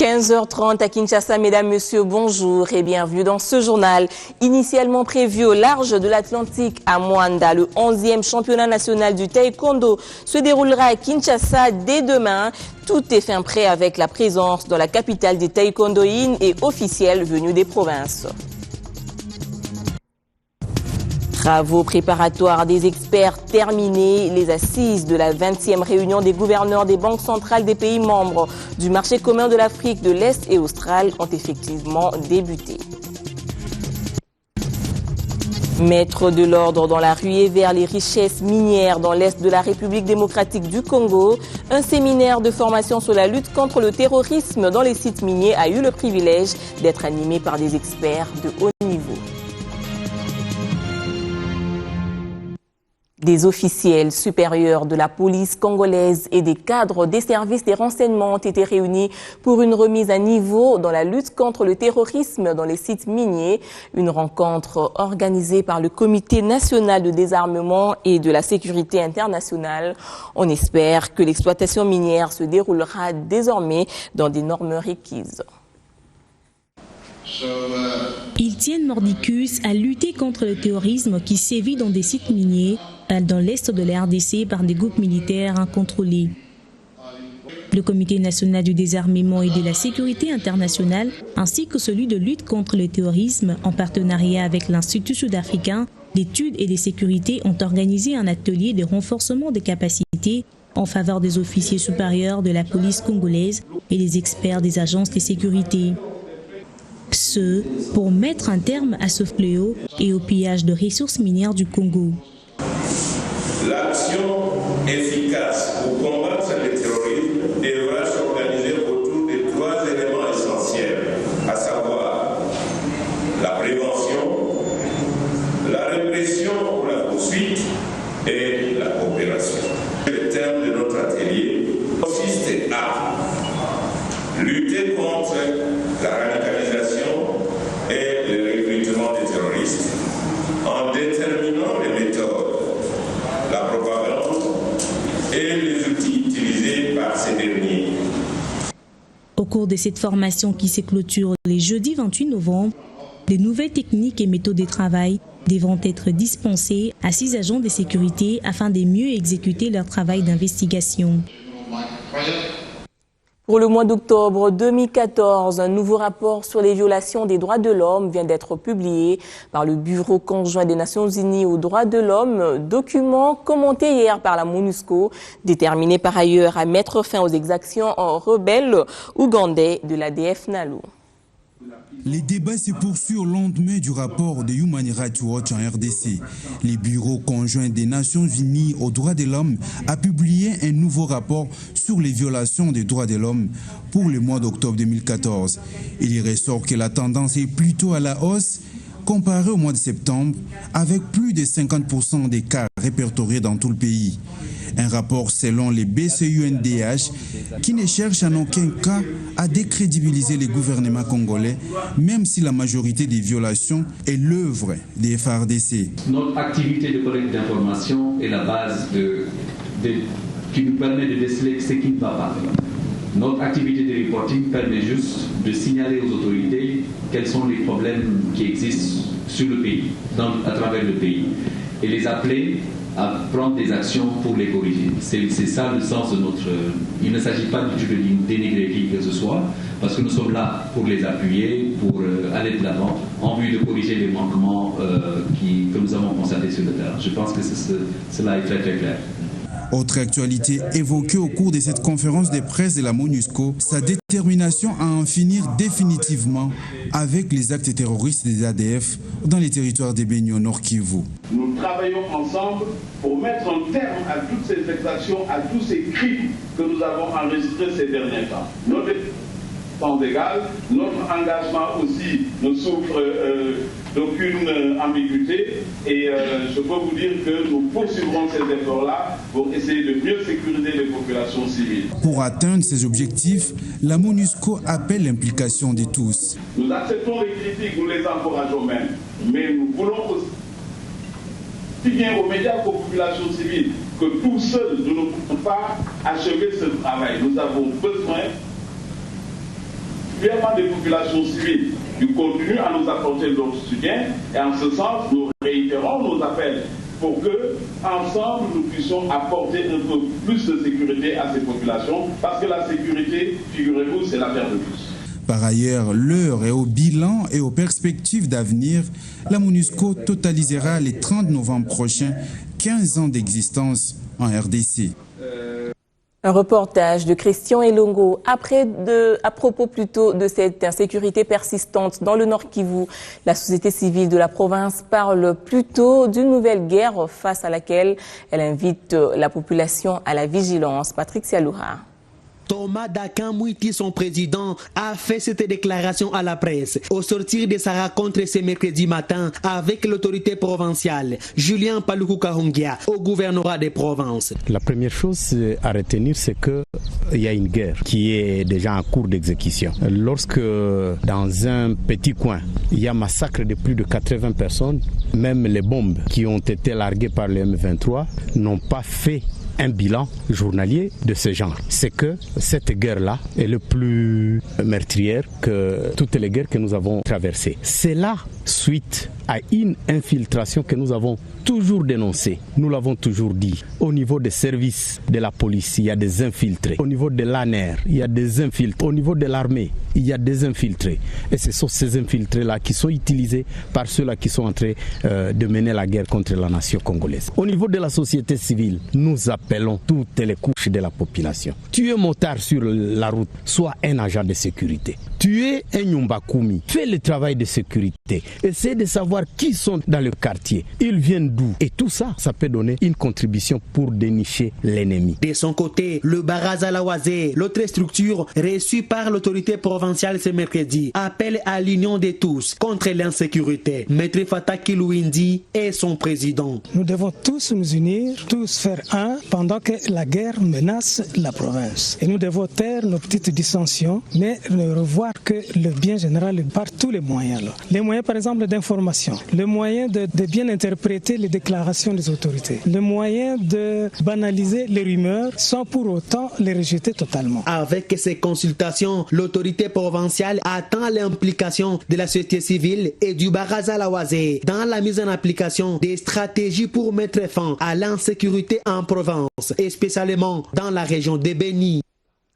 15h30 à Kinshasa, mesdames, messieurs, bonjour et bienvenue dans ce journal. Initialement prévu au large de l'Atlantique à Mwanda, le 11e championnat national du taekwondo se déroulera à Kinshasa dès demain. Tout est fin prêt avec la présence dans la capitale des taekwondoïnes et officiels venus des provinces. Travaux préparatoires des experts terminés. Les assises de la 20e réunion des gouverneurs des banques centrales des pays membres du marché commun de l'Afrique de l'Est et australe ont effectivement débuté. Mettre de l'ordre dans la ruée vers les richesses minières dans l'Est de la République démocratique du Congo, un séminaire de formation sur la lutte contre le terrorisme dans les sites miniers a eu le privilège d'être animé par des experts de haut niveau. Des officiels supérieurs de la police congolaise et des cadres des services des renseignements ont été réunis pour une remise à niveau dans la lutte contre le terrorisme dans les sites miniers. Une rencontre organisée par le Comité national de désarmement et de la sécurité internationale. On espère que l'exploitation minière se déroulera désormais dans des normes requises. Ils tiennent mordicus à lutter contre le terrorisme qui sévit dans des sites miniers dans l'est de la RDC par des groupes militaires incontrôlés. Le Comité national du désarmement et de la sécurité internationale ainsi que celui de lutte contre le terrorisme en partenariat avec l'Institut sud-africain d'études et de sécurité ont organisé un atelier de renforcement des capacités en faveur des officiers supérieurs de la police congolaise et des experts des agences de sécurité. Ce, pour mettre un terme à ce fléau et au pillage de ressources minières du Congo. L'action efficace pour combattre le terrorisme devra s'organiser autour de 3 éléments essentiels, à savoir la prévention, la répression ou la poursuite et la coopération. Le thème de notre atelier consiste à lutter contre la radicalisation et le recrutement des terroristes en déterminant les méthodes, la propagande et les outils utilisés par ces derniers. Au cours de cette formation qui se clôture les jeudis 28 novembre, des nouvelles techniques et méthodes de travail devront être dispensées à 6 agents de sécurité afin de mieux exécuter leur travail d'investigation. Pour le mois d'octobre 2014, un nouveau rapport sur les violations des droits de l'homme vient d'être publié par le Bureau conjoint des Nations Unies aux droits de l'homme, document commenté hier par la MONUSCO, déterminé par ailleurs à mettre fin aux exactions rebelles ougandais de l'ADF NALU. Les débats se poursuivent au lendemain du rapport de Human Rights Watch en RDC. Le Bureau conjoint des Nations Unies aux droits de l'homme a publié un nouveau rapport sur les violations des droits de l'homme pour le mois d'octobre 2014. Il y ressort que la tendance est plutôt à la hausse comparé au mois de septembre, avec plus de 50% des cas répertoriés dans tout le pays. Un rapport selon les BCUNDH qui ne cherche en aucun cas à décrédibiliser les gouvernements congolais, même si la majorité des violations est l'œuvre des FARDC. Notre activité de collecte d'informations est la base qui nous permet de déceler ce qui ne va pas. Notre activité de reporting permet juste de signaler aux autorités quels sont les problèmes qui existent sur le pays, à travers le pays, et les appeler à prendre des actions pour les corriger. C'est ça le sens de notre... Il ne s'agit pas du tout de dénigrer qui que ce soit, parce que nous sommes là pour les appuyer, pour aller de l'avant, en vue de corriger les manquements que nous avons constatés sur le terrain. Je pense que cela est très très clair. Autre actualité évoquée au cours de cette conférence de presse de la MONUSCO, sa détermination à en finir définitivement avec les actes terroristes des ADF dans les territoires des Béni au Nord Kivu. Nous travaillons ensemble pour mettre un terme à toutes ces exactions, à tous ces crimes que nous avons enregistrés ces derniers temps. Notre temps égal, notre engagement aussi ne souffre d'aucune ambiguïté et je peux vous dire que nous poursuivrons ces efforts-là pour essayer de mieux sécuriser les populations civiles. Pour atteindre ces objectifs, la MONUSCO appelle l'implication de tous. Nous acceptons les critiques, nous les encourageons même, mais nous voulons aussi bien aux médias qu'aux populations civiles que tout seuls nous ne pouvons pas achever ce travail. Nous avons besoin particulièrement des populations civiles, du contenu à nous apporter notre soutien. Et en ce sens, nous réitérons nos appels pour que, ensemble, nous puissions apporter un peu plus de sécurité à ces populations, parce que la sécurité, figurez-vous, c'est l'affaire de tous. Par ailleurs, l'heure est au bilan et aux perspectives d'avenir. La MONUSCO totalisera les 30 novembre prochains 15 ans d'existence en RDC. Un reportage de Christian Elongo. À propos plutôt de cette insécurité persistante dans le Nord Kivu, la société civile de la province parle plutôt d'une nouvelle guerre face à laquelle elle invite la population à la vigilance. Patrick Sialouha. Thomas Dakan Mouiti, son président, a fait cette déclaration à la presse au sortir de sa rencontre ce mercredi matin avec l'autorité provinciale, Julien Paluku Kahungia, au gouvernorat des provinces. La première chose à retenir, c'est qu'il y a une guerre qui est déjà en cours d'exécution. Lorsque dans un petit coin, il y a massacre de plus de 80 personnes, même les bombes qui ont été larguées par le M23 n'ont pas fait un bilan journalier de ce genre. C'est que cette guerre-là est le plus meurtrière que toutes les guerres que nous avons traversées. C'est là, suite à une infiltration que nous avons toujours dénoncée. Nous l'avons toujours dit. Au niveau des services de la police, il y a des infiltrés. Au niveau de l'ANER, il y a des infiltrés. Au niveau de l'armée, il y a des infiltrés. Et ce sont ces infiltrés-là qui sont utilisés par ceux-là qui sont en train de mener la guerre contre la nation congolaise. Au niveau de la société civile, nous appelons toutes les couches de la population. Tu es motard sur la route, sois un agent de sécurité. Tu es un Nyumbakumi, fais le travail de sécurité. Essaie de savoir qui sont dans le quartier, ils viennent d'où. Et tout ça, ça peut donner une contribution pour dénicher l'ennemi. De son côté, le Baraza Lawazé, l'autre structure reçue par l'autorité provinciale ce mercredi, appelle à l'union de tous contre l'insécurité. Maître Fataki Louindi est son président. Nous devons tous nous unir, tous faire un, pendant que la guerre menace la province. Et nous devons taire nos petites dissensions, mais ne revoir que le bien général par tous les moyens. Là. Les moyens, par exemple, d'information, le moyen de bien interpréter les déclarations des autorités, le moyen de banaliser les rumeurs sans pour autant les rejeter totalement. Avec ces consultations, l'autorité provinciale attend l'implication de la société civile et du Baraza Lawazé dans la mise en application des stratégies pour mettre fin à l'insécurité en province, et spécialement dans la région de Beni.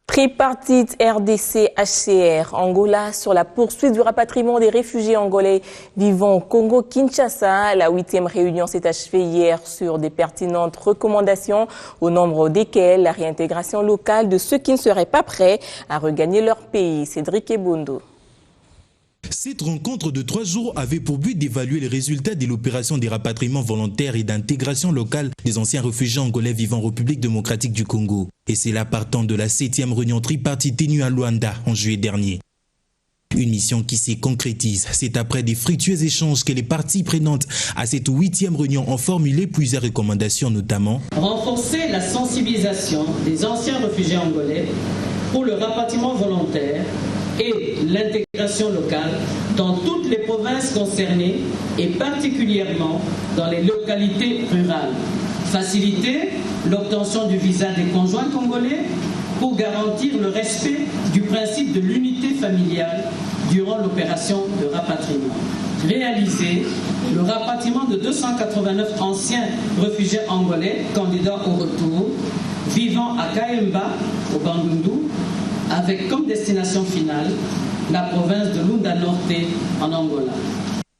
Tripartite RDC-HCR Angola sur la poursuite du rapatriement des réfugiés angolais vivant au Congo-Kinshasa. La 8e réunion s'est achevée hier sur des pertinentes recommandations, au nombre desquelles la réintégration locale de ceux qui ne seraient pas prêts à regagner leur pays. Cédric Ebondo. Cette rencontre de 3 jours avait pour but d'évaluer les résultats de l'opération des rapatriements volontaires et d'intégration locale des anciens réfugiés angolais vivant en République démocratique du Congo. Et c'est là partant de la 7e réunion tripartite tenue à Luanda en juillet dernier. Une mission qui s'y concrétise. C'est après des fructueux échanges que les parties prenantes à cette 8e réunion ont formulé plusieurs recommandations, notamment renforcer la sensibilisation des anciens réfugiés angolais pour le rapatriement volontaire et l'intégration locale dans toutes les provinces concernées et particulièrement dans les localités rurales. Faciliter l'obtention du visa des conjoints congolais pour garantir le respect du principe de l'unité familiale durant l'opération de rapatriement. Réaliser le rapatriement de 289 anciens réfugiés angolais candidats au retour vivant à Kaemba, au Bandundu, avec comme destination finale la province de Lunda Norte en Angola.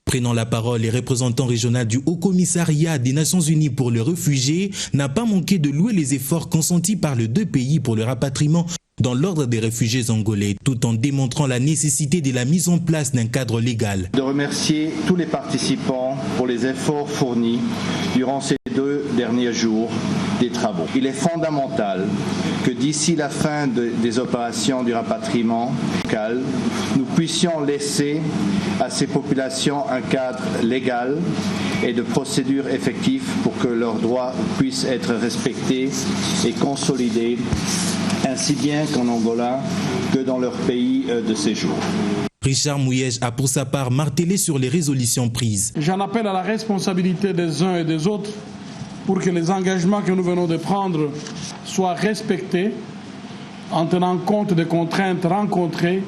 Prenant la parole, les représentants régionaux du Haut-Commissariat des Nations Unies pour les réfugiés n'a pas manqué de louer les efforts consentis par les deux pays pour le rapatriement dans l'ordre des réfugiés angolais, tout en démontrant la nécessité de la mise en place d'un cadre légal. De remercier tous les participants pour les efforts fournis durant ces 2 derniers jours des travaux. Il est fondamental que d'ici la fin des opérations du rapatriement local, nous puissions laisser à ces populations un cadre légal et de procédures effectives pour que leurs droits puissent être respectés et consolidés, ainsi bien qu'en Angola que dans leur pays de séjour. Richard Mouyej a pour sa part martelé sur les résolutions prises. J'en appelle à la responsabilité des uns et des autres pour que les engagements que nous venons de prendre soient respectés en tenant compte des contraintes rencontrées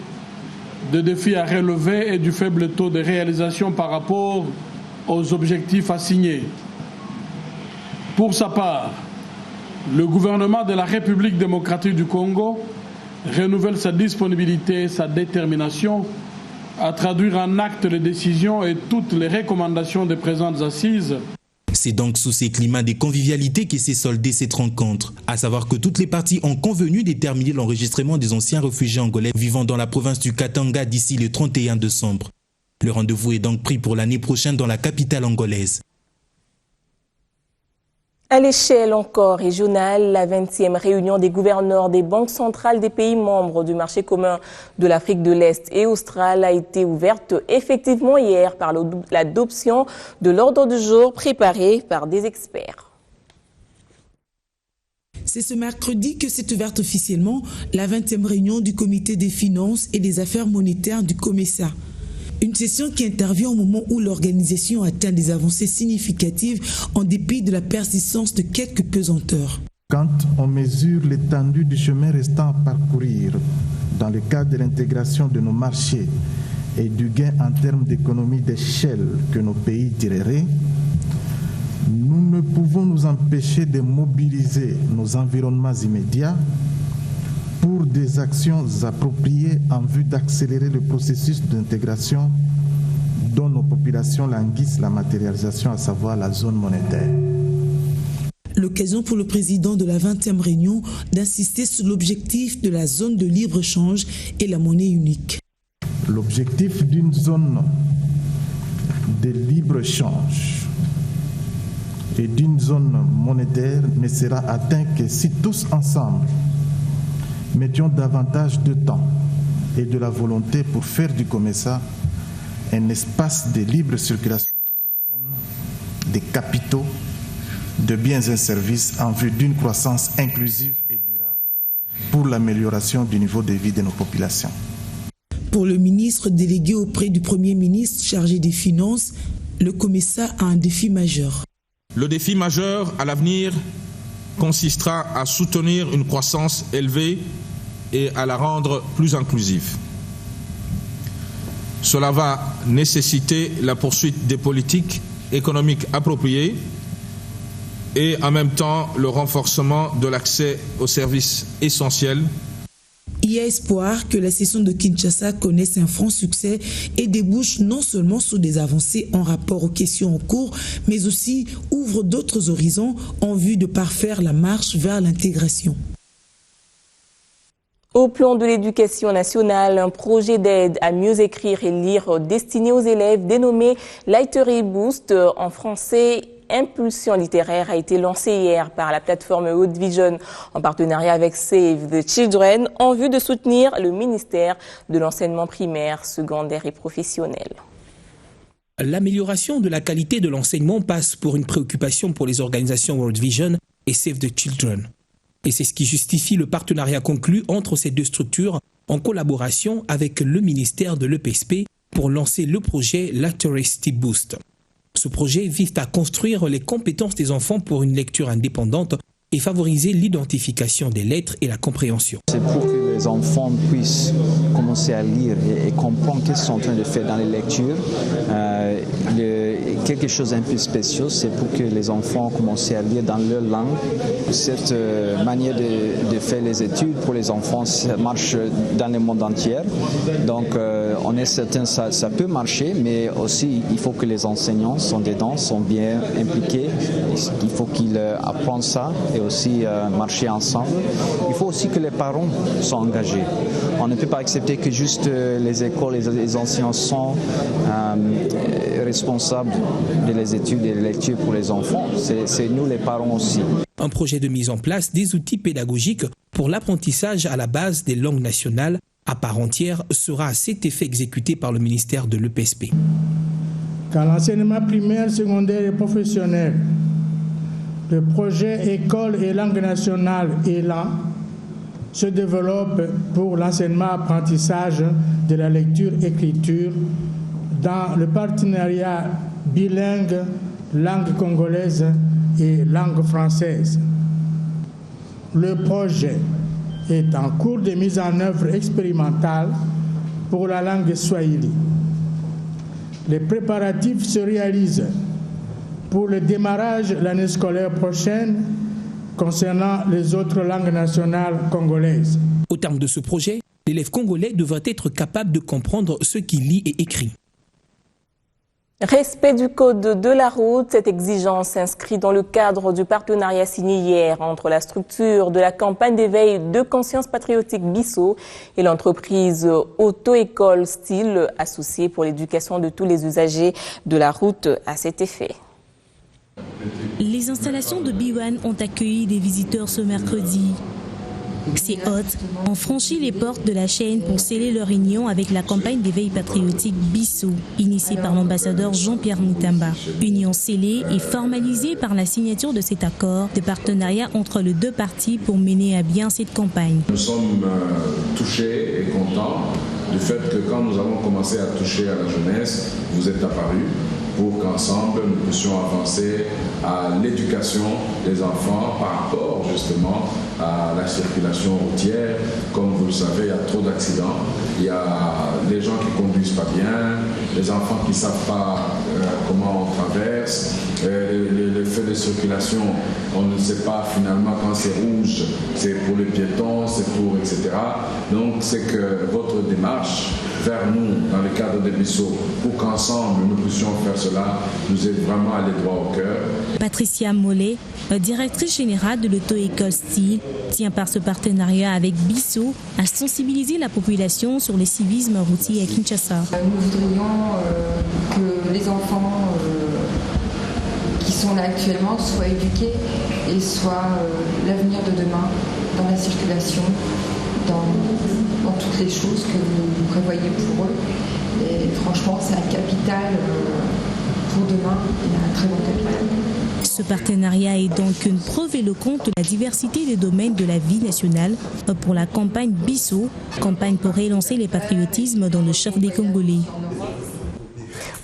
des défis à relever et du faible taux de réalisation par rapport aux objectifs assignés. Pour sa part, le gouvernement de la République démocratique du Congo renouvelle sa disponibilité et sa détermination à traduire en actes les décisions et toutes les recommandations des présentes assises. C'est donc sous ces climats de convivialité que s'est soldée cette rencontre, à savoir que toutes les parties ont convenu de terminer l'enregistrement des anciens réfugiés angolais vivant dans la province du Katanga d'ici le 31 décembre. Le rendez-vous est donc pris pour l'année prochaine dans la capitale angolaise. À l'échelle encore régionale, la 20e réunion des gouverneurs des banques centrales des pays membres du marché commun de l'Afrique de l'Est et australe a été ouverte effectivement hier par l'adoption de l'ordre du jour préparé par des experts. C'est ce mercredi que s'est ouverte officiellement la 20e réunion du Comité des finances et des affaires monétaires du COMESA. Une session qui intervient au moment où l'organisation atteint des avancées significatives en dépit de la persistance de quelques pesanteurs. Quand on mesure l'étendue du chemin restant à parcourir dans le cadre de l'intégration de nos marchés et du gain en termes d'économie d'échelle que nos pays tireraient, nous ne pouvons nous empêcher de mobiliser nos environnements immédiats pour des actions appropriées en vue d'accélérer le processus d'intégration dont nos populations languissent la matérialisation, à savoir la zone monétaire. L'occasion pour le président de la 20e réunion d'insister sur l'objectif de la zone de libre-échange et la monnaie unique. L'objectif d'une zone de libre-échange et d'une zone monétaire ne sera atteint que si tous ensemble mettions davantage de temps et de la volonté pour faire du COMESA un espace de libre circulation des personnes, des capitaux, de biens et services en vue d'une croissance inclusive et durable pour l'amélioration du niveau de vie de nos populations. Pour le ministre délégué auprès du Premier ministre chargé des Finances, le COMESA a un défi majeur. Le défi majeur à l'avenir consistera à soutenir une croissance élevée et à la rendre plus inclusive. Cela va nécessiter la poursuite des politiques économiques appropriées et en même temps le renforcement de l'accès aux services essentiels. Il y a espoir que la session de Kinshasa connaisse un franc succès et débouche non seulement sur des avancées en rapport aux questions en cours, mais aussi ouvre d'autres horizons en vue de parfaire la marche vers l'intégration. Au plan de l'éducation nationale, un projet d'aide à mieux écrire et lire destiné aux élèves dénommé Literary Boost en français Impulsion littéraire a été lancé hier par la plateforme World Vision en partenariat avec Save the Children en vue de soutenir le ministère de l'enseignement primaire, secondaire et professionnel. L'amélioration de la qualité de l'enseignement passe pour une préoccupation pour les organisations World Vision et Save the Children. Et c'est ce qui justifie le partenariat conclu entre ces deux structures en collaboration avec le ministère de l'EPSP pour lancer le projet Literacy Boost. Ce projet vise à construire les compétences des enfants pour une lecture indépendante et favoriser l'identification des lettres et la compréhension. C'est pour que les enfants puissent commencer à lire et comprendre ce qu'ils sont en train de faire dans les lectures. Quelque chose d'un peu spécial, c'est pour que les enfants commencent à lire dans leur langue. Cette manière de faire les études pour les enfants, ça marche dans le monde entier. Donc on est certain que ça peut marcher, mais aussi il faut que les enseignants sont dedans, sont bien impliqués. Il faut qu'ils apprennent ça et aussi marcher ensemble. Il faut aussi que les parents soient engagés. On ne peut pas accepter que juste les écoles et les enseignants sont responsables de les études et les lectures pour les enfants. C'est nous les parents aussi. Un projet de mise en place des outils pédagogiques pour l'apprentissage à la base des langues nationales à part entière sera à cet effet exécuté par le ministère de l'EPSP. Quand l'enseignement primaire, secondaire et professionnel, le projet École et langue nationale ELAN se développe pour l'enseignement-apprentissage de la lecture-écriture dans le partenariat bilingue langue congolaise et langue française. Le projet est en cours de mise en œuvre expérimentale pour la langue swahili. Les préparatifs se réalisent pour le démarrage l'année scolaire prochaine concernant les autres langues nationales congolaises. Au terme de ce projet, l'élève congolais devrait être capable de comprendre ce qu'il lit et écrit. Respect du code de la route, cette exigence s'inscrit dans le cadre du partenariat signé hier entre la structure de la campagne d'éveil de conscience patriotique Bissau et l'entreprise Auto-École Style, associée pour l'éducation de tous les usagers de la route à cet effet. Les installations de Biwan ont accueilli des visiteurs ce mercredi. Ces hôtes ont franchi les portes de la chaîne pour sceller leur union avec la campagne d'éveil patriotique Bissau, initiée par l'ambassadeur Jean-Pierre Moutamba. Union scellée et formalisée par la signature de cet accord de partenariat entre les deux parties pour mener à bien cette campagne. Nous sommes touchés et contents du fait que quand nous avons commencé à toucher à la jeunesse, vous êtes apparus pour qu'ensemble nous puissions avancer à l'éducation des enfants par rapport justement à la circulation routière. Comme vous le savez, il y a trop d'accidents. Il y a les gens qui conduisent pas bien, les enfants qui ne savent pas comment on traverse, les feux de circulation, on ne sait pas finalement quand c'est rouge, c'est pour les piétons, c'est pour etc. Donc c'est que votre démarche vers nous dans le cadre de Bissau pour qu'ensemble nous puissions faire cela nous aide vraiment à aller droit au cœur. Patricia Mollet, directrice générale de l'Auto-École Style, tient par ce partenariat avec Bissau à sensibiliser la population sur le civisme routier à Kinshasa. Nous voudrions que les enfants qui sont là actuellement soient éduqués et soient l'avenir de demain dans la circulation, dans toutes les choses que vous prévoyez pour eux. Et franchement, c'est un capital pour demain, un très bon capital. Ce partenariat est donc une preuve éloquente de la diversité des domaines de la vie nationale pour la campagne Bissau, campagne pour relancer les patriotismes dans le chef des Congolais.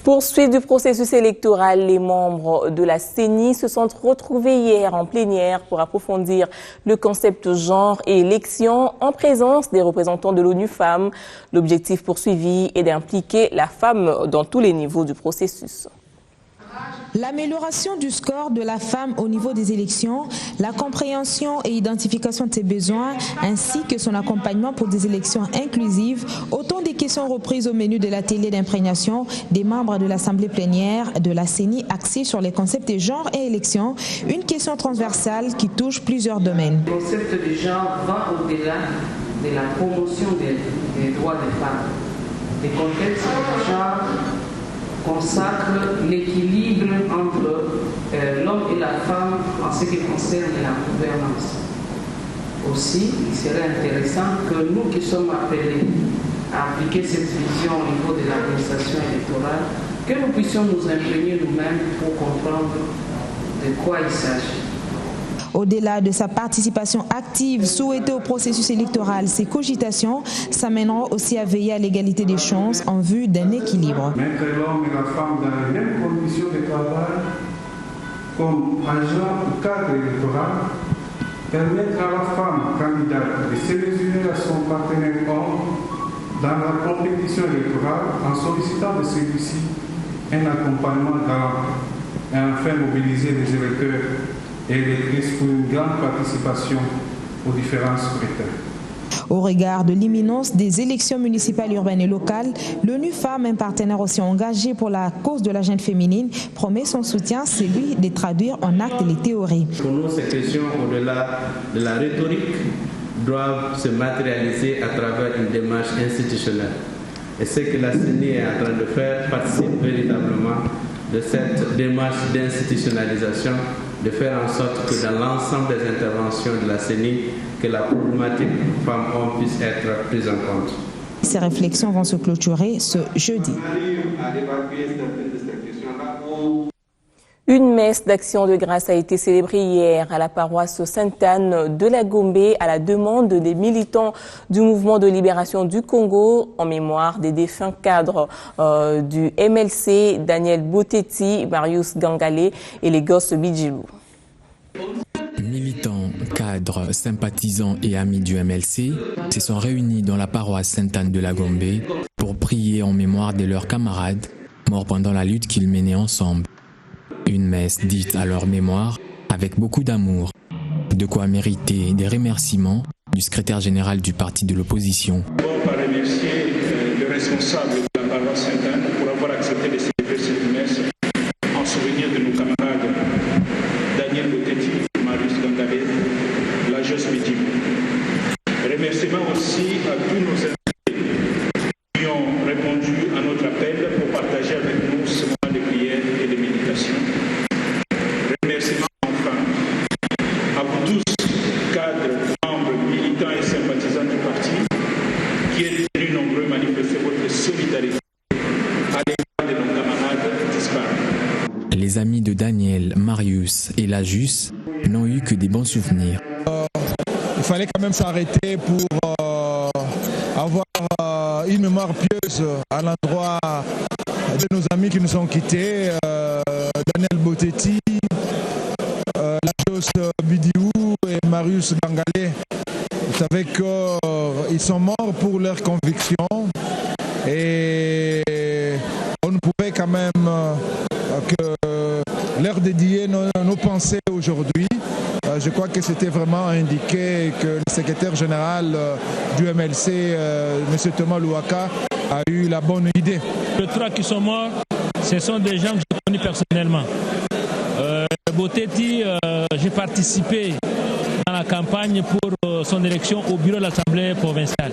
Poursuite du processus électoral, les membres de la CENI se sont retrouvés hier en plénière pour approfondir le concept genre et élection en présence des représentants de l'ONU Femmes. L'objectif poursuivi est d'impliquer la femme dans tous les niveaux du processus. L'amélioration du score de la femme au niveau des élections, la compréhension et identification de ses besoins, ainsi que son accompagnement pour des élections inclusives, autant des questions reprises au menu de l'atelier d'imprégnation des membres de l'Assemblée plénière de la CENI axée sur les concepts de genre et élections, une question transversale qui touche plusieurs domaines. Le concept de genre va au-delà de la promotion des droits des femmes. Les contextes de genre consacre l'équilibre entre l'homme et la femme en ce qui concerne la gouvernance. Aussi, il serait intéressant que nous qui sommes appelés à appliquer cette vision au niveau de l'administration électorale, que nous puissions nous imprégner nous-mêmes pour comprendre de quoi il s'agit. Au-delà de sa participation active souhaitée au processus électoral, ces cogitations s'amèneront aussi à veiller à l'égalité des chances en vue d'un équilibre. Mettre l'homme et la femme dans les mêmes conditions de travail comme agent ou cadre électoral, permettre à la femme candidate de se mesurer à son partenaire homme dans la compétition électorale en sollicitant de celui-ci un accompagnement galant et enfin mobiliser les électeurs et l'église pour une grande participation aux différents scrutins. Au regard de l'imminence des élections municipales, urbaines et locales, l'ONU Femmes, un partenaire aussi engagé pour la cause de la jeune féminine, promet son soutien, celui de traduire en actes les théories. Pour nous, ces questions, au-delà de la rhétorique, doivent se matérialiser à travers une démarche institutionnelle. Et ce que la CENI est en train de faire participe véritablement de cette démarche d'institutionnalisation, de faire en sorte que dans l'ensemble des interventions de la CENI, que la problématique femmes-hommes puisse être prise en compte. Ces réflexions vont se clôturer ce jeudi. Une messe d'action de grâce a été célébrée hier à la paroisse Sainte-Anne de la Gombe à la demande des militants du mouvement de libération du Congo en mémoire des défunts cadres du MLC, Daniel Botetti, Marius Gangale et les gosses Bijilou. Militants, cadres, sympathisants et amis du MLC se sont réunis dans la paroisse Sainte-Anne de la Gombe pour prier en mémoire de leurs camarades morts pendant la lutte qu'ils menaient ensemble. Une messe dite à leur mémoire avec beaucoup d'amour, de quoi mériter des remerciements du secrétaire général du parti de l'opposition. On va remercier le responsable de la paroisse Sainte-Anne pour avoir accepté de célébrer cette messe en souvenir de nos camarades Daniel Botetti, Marius Gangalé, la Jos Médim. Remerciements aussi à tous nos invités qui ont répondu à notre appel pour partager avec nous ce moment de prière et de méditation. Remerciements enfin à vous tous, cadres, membres, militants et sympathisants du parti, qui êtes venus nombreux manifester votre solidarité à l'égard de nos camarades disparus. Les amis de Daniel, Marius et Lajus n'ont eu que des bons souvenirs. Il fallait quand même s'arrêter pour avoir une mémoire pieuse à l'endroit de nos amis qui nous ont quittés, Daniel Botetti, Lajos Bidiou et Marius Gangalé. Vous savez qu'ils sont morts pour leurs convictions et on ne pouvait quand même que leur dédier nos pensées aujourd'hui. Je crois que c'était vraiment indiqué que le secrétaire général du MLC, M. Thomas Louaka, a eu la bonne idée. Les trois qui sont morts, ce sont des gens que j'ai connus personnellement. Botetti, j'ai participé dans la campagne pour son élection au bureau de l'Assemblée provinciale.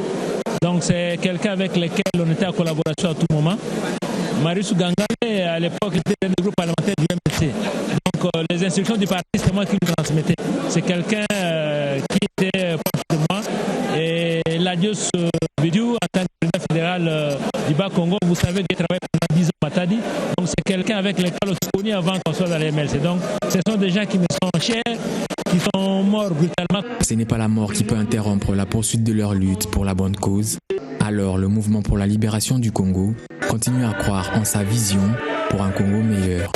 Donc c'est quelqu'un avec lequel on était en collaboration à tout moment. Marius Gangalé, à l'époque, était dans le groupe parlementaire du MLC. Donc les instructions du parti, c'est moi qui lui transmettais. C'est quelqu'un qui était proche de moi. Et Lajos Bidiou, en tant que président fédéral du Bas-Congo, vous savez qu'il travaille pendant 10 ans à Matadi. Donc c'est quelqu'un avec lequel on se connaît avant qu'on soit dans les MLC. Donc ce sont des gens qui me sont chers, qui sont morts brutalement. Ce n'est pas la mort qui peut interrompre la poursuite de leur lutte pour la bonne cause. Alors le mouvement pour la libération du Congo continue à croire en sa vision pour un Congo meilleur.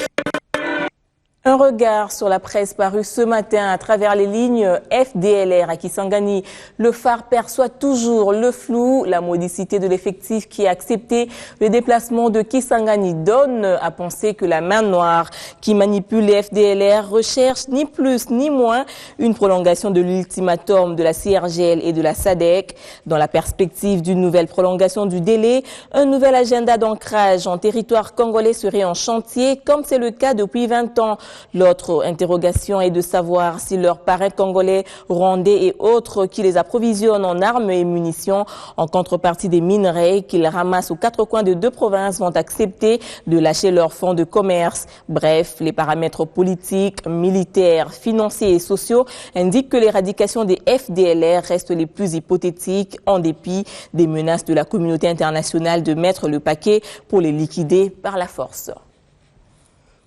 Un regard sur la presse parue ce matin à travers les lignes FDLR à Kisangani. Le phare perçoit toujours le flou. La modicité de l'effectif qui a accepté le déplacement de Kisangani donne à penser que la main noire qui manipule les FDLR recherche ni plus ni moins une prolongation de l'ultimatum de la CIRGL et de la SADC. Dans la perspective d'une nouvelle prolongation du délai, un nouvel agenda d'ancrage en territoire congolais serait en chantier, comme c'est le cas depuis 20 ans. L'autre interrogation est de savoir si leurs parrains congolais, rwandais et autres qui les approvisionnent en armes et munitions en contrepartie des minerais qu'ils ramassent aux quatre coins de 2 provinces vont accepter de lâcher leurs fonds de commerce. Bref, les paramètres politiques, militaires, financiers et sociaux indiquent que l'éradication des FDLR reste les plus hypothétiques en dépit des menaces de la communauté internationale de mettre le paquet pour les liquider par la force.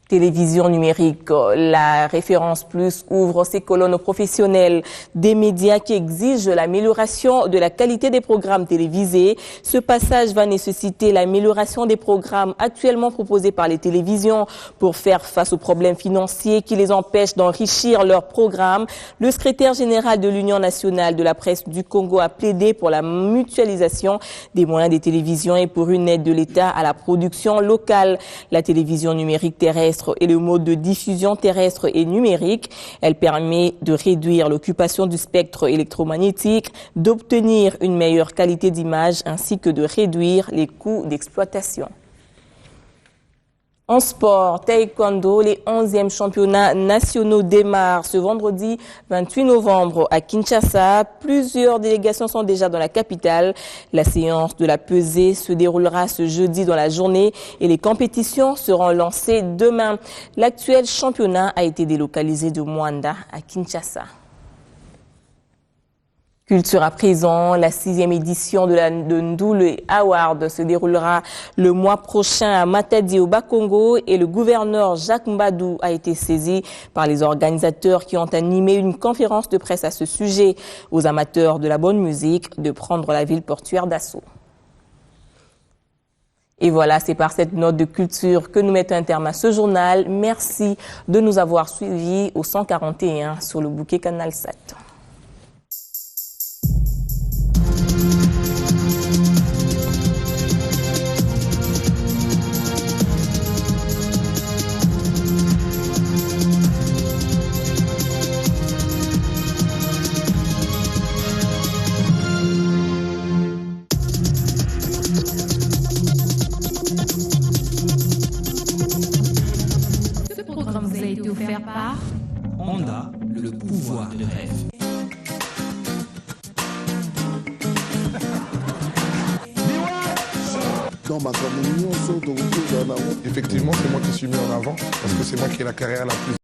Télévision numérique, la Référence Plus ouvre ses colonnes professionnelles des médias qui exigent l'amélioration de la qualité des programmes télévisés. Ce passage va nécessiter l'amélioration des programmes actuellement proposés par les télévisions pour faire face aux problèmes financiers qui les empêchent d'enrichir leurs programmes. Le secrétaire général de l'Union nationale de la presse du Congo a plaidé pour la mutualisation des moyens des télévisions et pour une aide de l'État à la production locale. La télévision numérique terrestre et le mode de diffusion terrestre et numérique. Elle permet de réduire l'occupation du spectre électromagnétique, d'obtenir une meilleure qualité d'image ainsi que de réduire les coûts d'exploitation. En sport, taekwondo, les 11e championnats nationaux démarrent ce vendredi 28 novembre à Kinshasa. Plusieurs délégations sont déjà dans la capitale. La séance de la pesée se déroulera ce jeudi dans la journée et les compétitions seront lancées demain. L'actuel championnat a été délocalisé de Mwanda à Kinshasa. Culture à présent, la 6e édition de Ndoulle Award se déroulera le mois prochain à Matadi au Bas-Congo et le gouverneur Jacques Mbadou a été saisi par les organisateurs qui ont animé une conférence de presse à ce sujet. Aux amateurs de la bonne musique de prendre la ville portuaire d'assaut. Et voilà, c'est par cette note de culture que nous mettons un terme à ce journal. Merci de nous avoir suivis au 141 sur le bouquet Canal 7. Ce programme vous a été offert par Honda, le pouvoir de rêve. Effectivement, c'est moi qui suis mis en avant parce que c'est moi qui ai la carrière la plus